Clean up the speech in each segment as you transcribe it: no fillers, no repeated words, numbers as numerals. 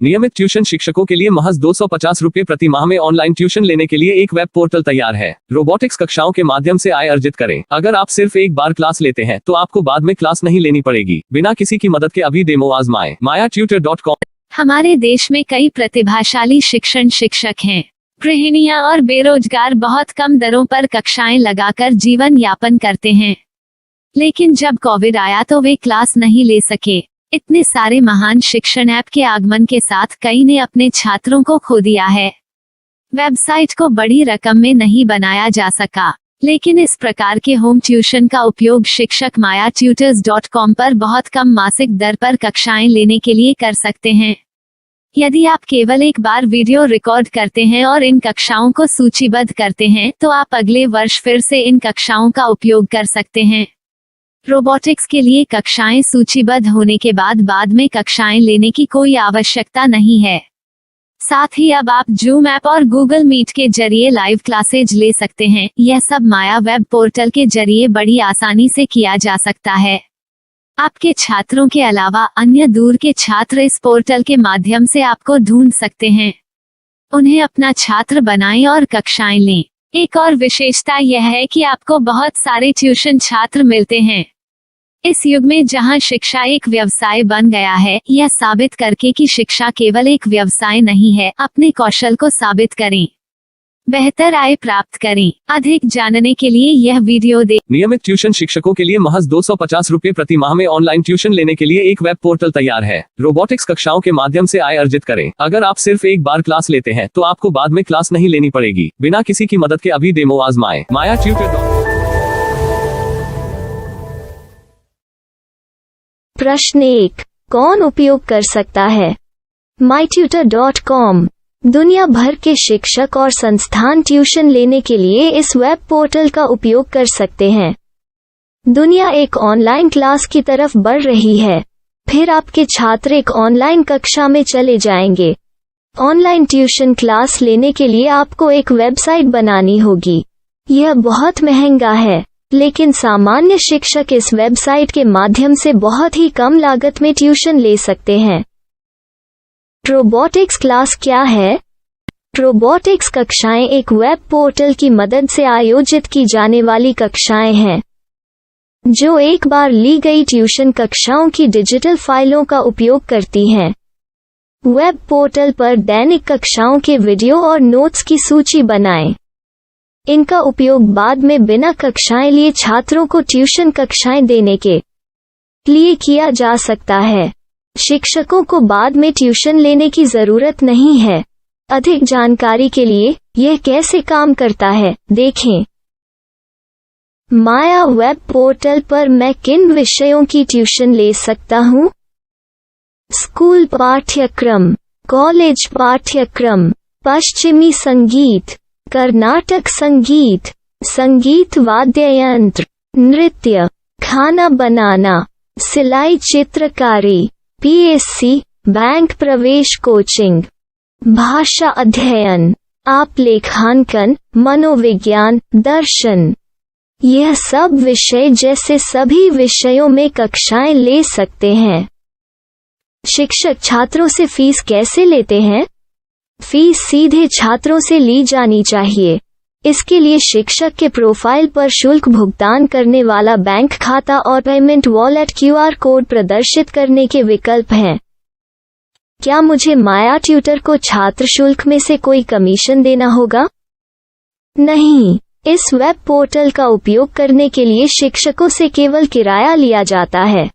नियमित ट्यूशन शिक्षकों के लिए महज 250 रुपए प्रति माह में ऑनलाइन ट्यूशन लेने के लिए एक वेब पोर्टल तैयार है। रोबोटिक्स कक्षाओं के माध्यम से आय अर्जित करें। अगर आप सिर्फ एक बार क्लास लेते हैं तो आपको बाद में क्लास नहीं लेनी पड़ेगी। बिना किसी की मदद के अभी डेमो आजमाएं। mayatutor.com। हमारे देश में कई प्रतिभाशाली शिक्षक हैं। गृहिणियां और बेरोजगार बहुत कम दरों पर कक्षाएं लगाकर जीवन यापन करते हैं, लेकिन जब कोविड आया तो वे क्लास नहीं ले सके। इतने सारे महान शिक्षण ऐप के आगमन के साथ कई ने अपने छात्रों को खो दिया है। वेबसाइट को बड़ी रकम में नहीं बनाया जा सका, लेकिन इस प्रकार के होम ट्यूशन का उपयोग शिक्षक mayatutors.com पर बहुत कम मासिक दर पर कक्षाएं लेने के लिए कर सकते हैं। यदि आप केवल एक बार वीडियो रिकॉर्ड करते हैं और इन कक्षाओं को सूचीबद्ध करते हैं तो आप अगले वर्ष फिर से इन कक्षाओं का उपयोग कर सकते हैं। रोबोटिक्स के लिए कक्षाएं सूचीबद्ध होने के बाद में कक्षाएं लेने की कोई आवश्यकता नहीं है। साथ ही अब आप जूम ऐप और गूगल मीट के जरिए लाइव क्लासेज ले सकते हैं। यह सब माया वेब पोर्टल के जरिए बड़ी आसानी से किया जा सकता है। आपके छात्रों के अलावा अन्य दूर के छात्र इस पोर्टल के माध्यम से आपको ढूंढ सकते हैं। उन्हें अपना छात्र बनाएं और कक्षाएं लें। एक और विशेषता यह है कि आपको बहुत सारे ट्यूशन छात्र मिलते हैं। इस युग में जहां शिक्षा एक व्यवसाय बन गया है, यह साबित करके कि शिक्षा केवल एक व्यवसाय नहीं है, अपने कौशल को साबित करें, बेहतर आय प्राप्त करें। अधिक जानने के लिए यह वीडियो देखें। नियमित ट्यूशन शिक्षकों के लिए महज 250 रुपए प्रति माह में ऑनलाइन ट्यूशन लेने के लिए एक वेब पोर्टल तैयार है। रोबोटिक्स कक्षाओं के माध्यम से आय अर्जित करें। अगर आप सिर्फ एक बार क्लास लेते हैं तो आपको बाद में क्लास नहीं लेनी पड़ेगी। बिना किसी की मदद के अभी डेमो आजमाएं। mayatutor.com। प्रश्न 1, कौन उपयोग कर सकता है? mytutor.com दुनिया भर के शिक्षक और संस्थान ट्यूशन लेने के लिए इस वेब पोर्टल का उपयोग कर सकते हैं। दुनिया एक ऑनलाइन क्लास की तरफ बढ़ रही है। फिर आपके छात्र एक ऑनलाइन कक्षा में चले जाएंगे। ऑनलाइन ट्यूशन क्लास लेने के लिए आपको एक वेबसाइट बनानी होगी। यह बहुत महंगा है, लेकिन सामान्य शिक्षक इस वेबसाइट के माध्यम से बहुत ही कम लागत में ट्यूशन ले सकते हैं। रोबोटिक्स क्लास क्या है? रोबोटिक्स कक्षाएं एक वेब पोर्टल की मदद से आयोजित की जाने वाली कक्षाएं हैं, जो एक बार ली गई ट्यूशन कक्षाओं की डिजिटल फाइलों का उपयोग करती हैं। वेब पोर्टल पर दैनिक कक्षाओं के वीडियो और नोट्स की सूची बनाएं। इनका उपयोग बाद में बिना कक्षाएं लिए छात्रों को ट्यूशन कक्षाएं देने के लिए किया जा सकता है। शिक्षकों को बाद में ट्यूशन लेने की जरूरत नहीं है। अधिक जानकारी के लिए यह कैसे काम करता है, देखें। माया वेब पोर्टल पर मैं किन विषयों की ट्यूशन ले सकता हूँ? स्कूल पाठ्यक्रम, कॉलेज पाठ्यक्रम, पश्चिमी संगीत, कर्नाटक संगीत, संगीत वाद्य यंत्र, नृत्य, खाना बनाना, सिलाई चित्रकारी, पीएससी, बैंक प्रवेश कोचिंग, भाषा अध्ययन, आप लेखांकन, मनोविज्ञान, दर्शन। यह सब विषय जैसे सभी विषयों में कक्षाएं ले सकते हैं। शिक्षक छात्रों से फीस कैसे लेते हैं? फीस सीधे छात्रों से ली जानी चाहिए। इसके लिए शिक्षक के प्रोफाइल पर शुल्क भुगतान करने वाला बैंक खाता और पेमेंट वॉलेट क्यूआर कोड प्रदर्शित करने के विकल्प हैं। क्या मुझे माया ट्यूटर को छात्र शुल्क में से कोई कमीशन देना होगा? नहीं, इस वेब पोर्टल का उपयोग करने के लिए शिक्षकों से केवल किराया लिया जाता है।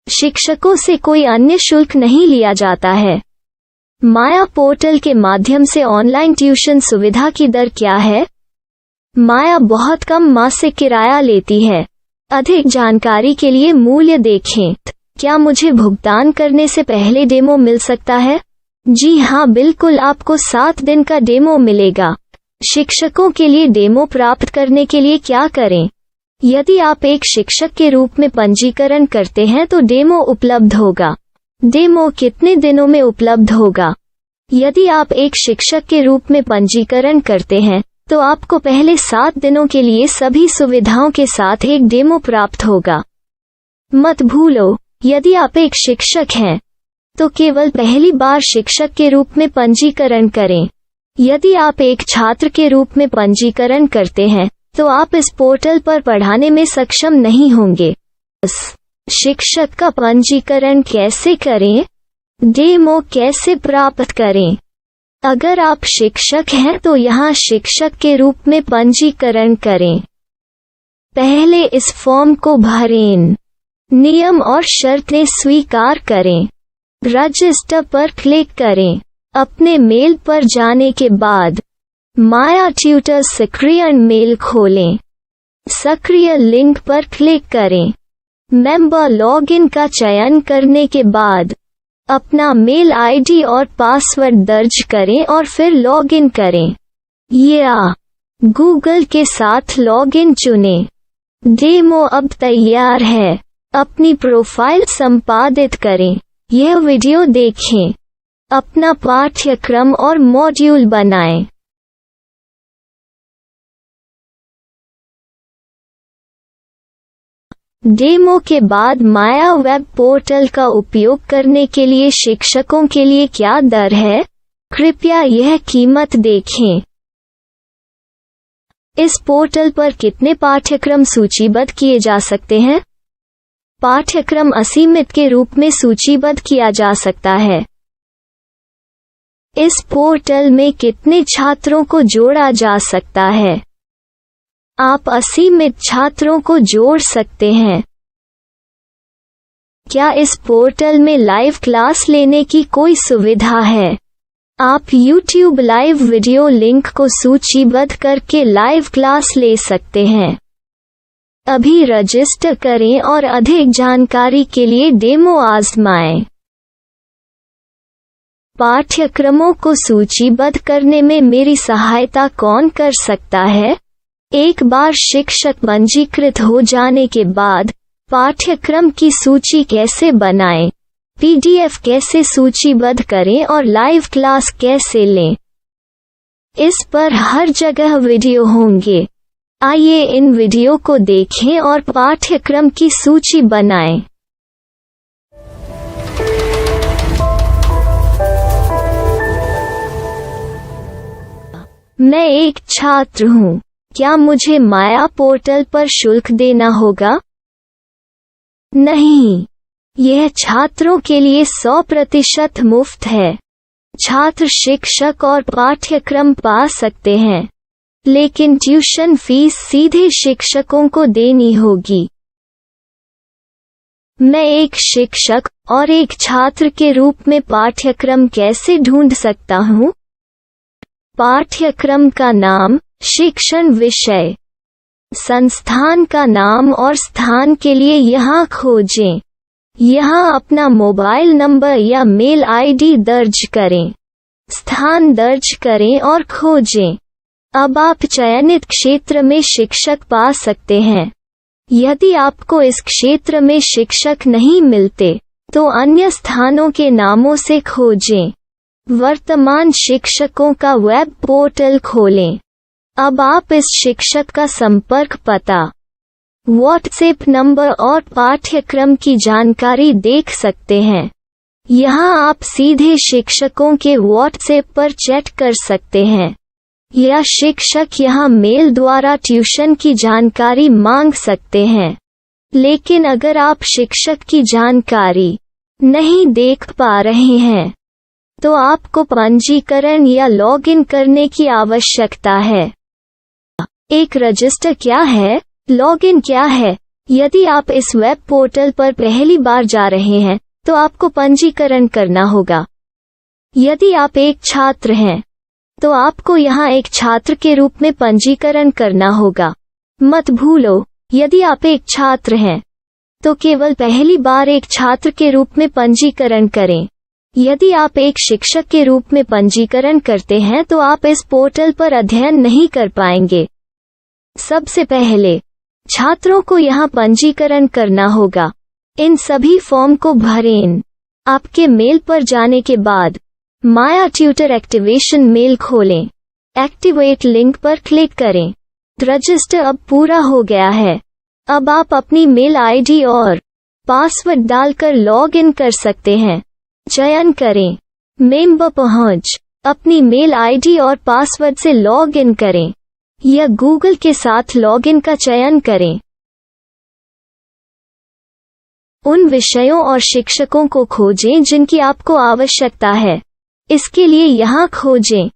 शिक्षकों से कोई अन्य शुल्क नहीं लिया जाता है। माया पोर्टल के माध्यम से ऑनलाइन ट्यूशन सुविधा की दर क्या है? माया बहुत कम मासिक किराया लेती है। अधिक जानकारी के लिए मूल्य देखें। क्या मुझे भुगतान करने से पहले डेमो मिल सकता है? जी हाँ, बिल्कुल, आपको 7 दिन का डेमो मिलेगा। शिक्षकों के लिए डेमो प्राप्त करने के लिए क्या करें? यदि आप एक शिक्षक के रूप में पंजीकरण करते हैं तो डेमो उपलब्ध होगा। डेमो कितने दिनों में उपलब्ध होगा? यदि आप एक शिक्षक के रूप में पंजीकरण करते हैं तो आपको पहले 7 दिनों के लिए सभी सुविधाओं के साथ एक डेमो प्राप्त होगा। मत भूलो, यदि आप एक शिक्षक हैं तो केवल पहली बार शिक्षक के रूप में पंजीकरण करें। यदि आप एक छात्र के रूप में पंजीकरण करते हैं तो आप इस पोर्टल पर पढ़ाने में सक्षम नहीं होंगे। शिक्षक का पंजीकरण कैसे करें? डेमो कैसे प्राप्त करें? अगर आप शिक्षक हैं तो यहाँ शिक्षक के रूप में पंजीकरण करें। पहले इस फॉर्म को भरें। नियम और शर्तें स्वीकार करें। रजिस्टर पर क्लिक करें। अपने मेल पर जाने के बाद माया ट्यूटर सक्रिय मेल खोलें। सक्रिय लिंक पर क्लिक करें। मेंबर लॉगिन का चयन करने के बाद अपना मेल आईडी और पासवर्ड दर्ज करें और फिर लॉगिन करें या गूगल के साथ लॉगिन चुनें। डेमो अब तैयार है। अपनी प्रोफाइल संपादित करें। यह वीडियो देखें। अपना पाठ्यक्रम और मॉड्यूल बनाएं। डेमो के बाद माया वेब पोर्टल का उपयोग करने के लिए शिक्षकों के लिए क्या दर है? कृपया यह कीमत देखें। इस पोर्टल पर कितने पाठ्यक्रम सूचीबद्ध किए जा सकते हैं? पाठ्यक्रम असीमित के रूप में सूचीबद्ध किया जा सकता है। इस पोर्टल में कितने छात्रों को जोड़ा जा सकता है? आप असीमित छात्रों को जोड़ सकते हैं। क्या इस पोर्टल में लाइव क्लास लेने की कोई सुविधा है? आप YouTube लाइव वीडियो लिंक को सूचीबद्ध करके लाइव क्लास ले सकते हैं। अभी रजिस्टर करें और अधिक जानकारी के लिए डेमो आजमाएं। पाठ्यक्रमों को सूचीबद्ध करने में मेरी सहायता कौन कर सकता है? एक बार शिक्षक पंजीकृत हो जाने के बाद पाठ्यक्रम की सूची कैसे बनाएं, PDF कैसे सूचीबद्ध करें और लाइव क्लास कैसे लें, इस पर हर जगह वीडियो होंगे। आइए इन वीडियो को देखें और पाठ्यक्रम की सूची बनाएं। मैं एक छात्र हूँ। क्या मुझे माया पोर्टल पर शुल्क देना होगा? नहीं, यह छात्रों के लिए 100% मुफ्त है। छात्र शिक्षक और पाठ्यक्रम पा सकते हैं, लेकिन ट्यूशन फीस सीधे शिक्षकों को देनी होगी। मैं एक शिक्षक और एक छात्र के रूप में पाठ्यक्रम कैसे ढूंढ सकता हूँ? पाठ्यक्रम का नाम, शिक्षण विषय, संस्थान का नाम और स्थान के लिए यहाँ खोजें। यहाँ अपना मोबाइल नंबर या मेल आईडी दर्ज करें। स्थान दर्ज करें और खोजें। अब आप चयनित क्षेत्र में शिक्षक पा सकते हैं। यदि आपको इस क्षेत्र में शिक्षक नहीं मिलते, तो अन्य स्थानों के नामों से खोजें। वर्तमान शिक्षकों का वेब पोर्टल खोलें। अब आप इस शिक्षक का संपर्क पता, व्हाट्सएप नंबर और पाठ्यक्रम की जानकारी देख सकते हैं। यहाँ आप सीधे शिक्षकों के व्हाट्सएप पर चैट कर सकते हैं या शिक्षक यहाँ मेल द्वारा ट्यूशन की जानकारी मांग सकते हैं। लेकिन अगर आप शिक्षक की जानकारी नहीं देख पा रहे हैं, तो आपको पंजीकरण या लॉगिन करने की आवश्यकता है। एक रजिस्टर क्या है? लॉगिन क्या है? यदि आप इस वेब पोर्टल पर पहली बार जा रहे हैं, तो आपको पंजीकरण करना होगा। यदि आप एक छात्र हैं, तो आपको यहाँ एक छात्र के रूप में पंजीकरण करना होगा। मत भूलो, यदि आप एक छात्र हैं, तो केवल पहली बार एक छात्र के रूप में पंजीकरण करें। यदि आप एक शिक्षक के रूप में पंजीकरण करते हैं तो आप इस पोर्टल पर अध्ययन नहीं कर पाएंगे। सबसे पहले छात्रों को यहाँ पंजीकरण करना होगा। इन सभी फॉर्म को भरें। आपके मेल पर जाने के बाद माया ट्यूटर एक्टिवेशन मेल खोलें। एक्टिवेट लिंक पर क्लिक करें। रजिस्टर अब पूरा हो गया है। अब आप अपनी मेल आईडी और पासवर्ड डालकर लॉग इन कर सकते हैं। चयन करें। मेंबर पहुंच। अपनी मेल आईडी और पासवर्ड से लॉग इन करें या गूगल के साथ लॉगिन का चयन करें। उन विषयों और शिक्षकों को खोजें जिनकी आपको आवश्यकता है। इसके लिए यहाँ खोजें।